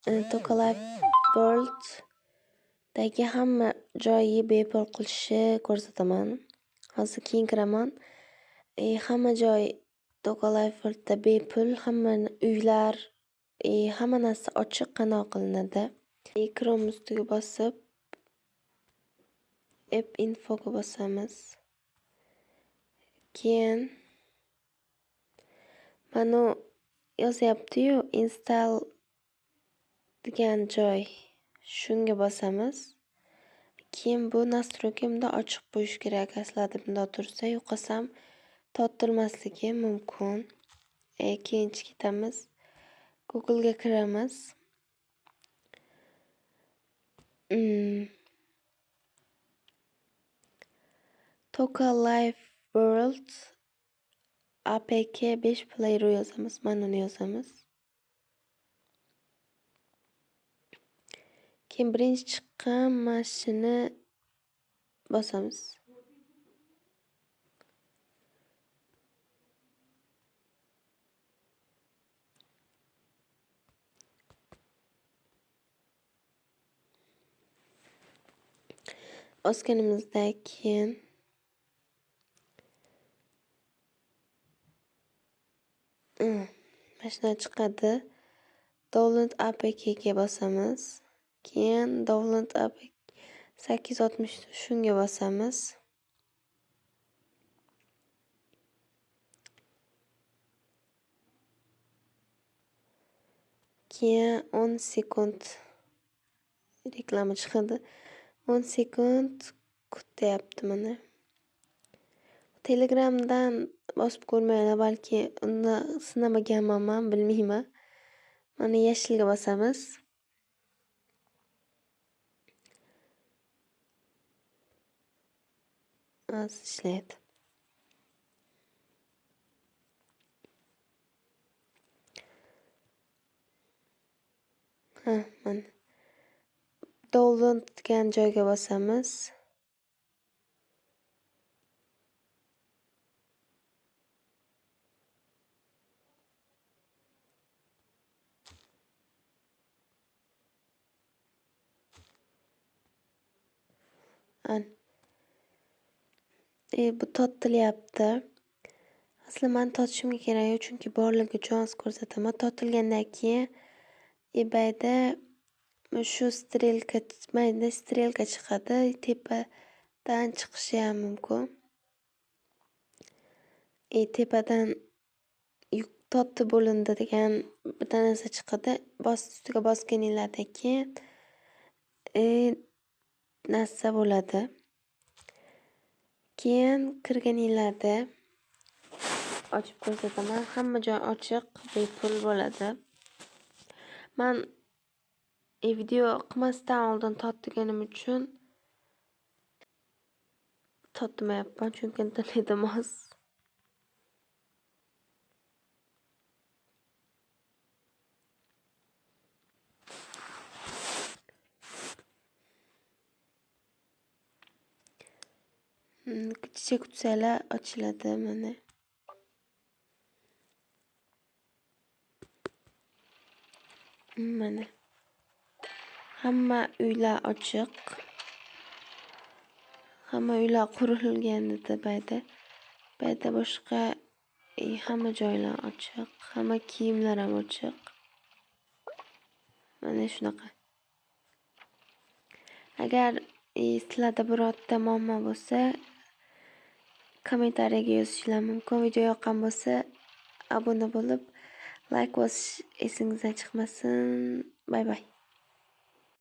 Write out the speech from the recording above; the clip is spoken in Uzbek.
Toka Life World'dagi hamma joyi bepul qilishni ko'rsataman. Hozir keyin kiraman. Hamma joy Toka Life World'da bepul, hamma uylar, hamma narsa ochiq qandoq qilinadi. Chrome ustiga bosib, App Infoga bosamiz. Keyin mana yozyapti-yu, install degan joy. Shunga bosamiz. Keyin bu настройка bunda ochiq qo'yish kerak. Aslida bunda tursa, yo'qosam tortilmasligi mumkin. Keyin ketamiz. Google ga kiramiz. Toka Life World APK 5 player yozamiz. Mana uni yozamiz. Keyin birinchi chiqqan mashina bosamiz. Bosganimizdan keyin mashina chiqadi. Download APK ga bosamiz. Keyin Download APK 860 shunga bosamiz. Keyin 10 sekund reklama chiqadi. 10 sekund kutyapti mana. Telegramdan bosib ko'rmaylar, balki unda sinamaganman, bilmayman. Mana yashilga bosamiz. Hozir ishlaydi. Mana. Download degan joyga bosamiz. Bu tortilyapti. Asli men tortishimga kerak yo'q, chunki borligi uchun hozir ko'rsataman. Tortilgandan keyin eBayda shu strelka chiqadi. Tepadan chiqishi ham mumkin. Tepadan tortib bo'lindi degan bitta narsa chiqadi. Ustiga bosganinglardan keyin narsa bo'ladi. Keyin kirganinglarda ochib ko'rsataman. Hamma joy ochiq, bepul bo'ladi. Men video qilmasdan oldin tortganim uchun tortmayapman, chunki internetim oz. Kichik kutsalar ochiladi mana. Mana. Hamma uylar ochiq. Hamma uylar qurilgan edi bayda. Bayda boshqa hamma joylar ochiq. Hamma kiyimlar ham ochiq. Mana shunaqa. Agar sizlarda birorta muammo bo'lsa, kommentariyaga yozishinglar mumkin. Video yoqqan bo'lsa, obuna bo'lib, like bosish esingizdan chiqmasin. Bay bay.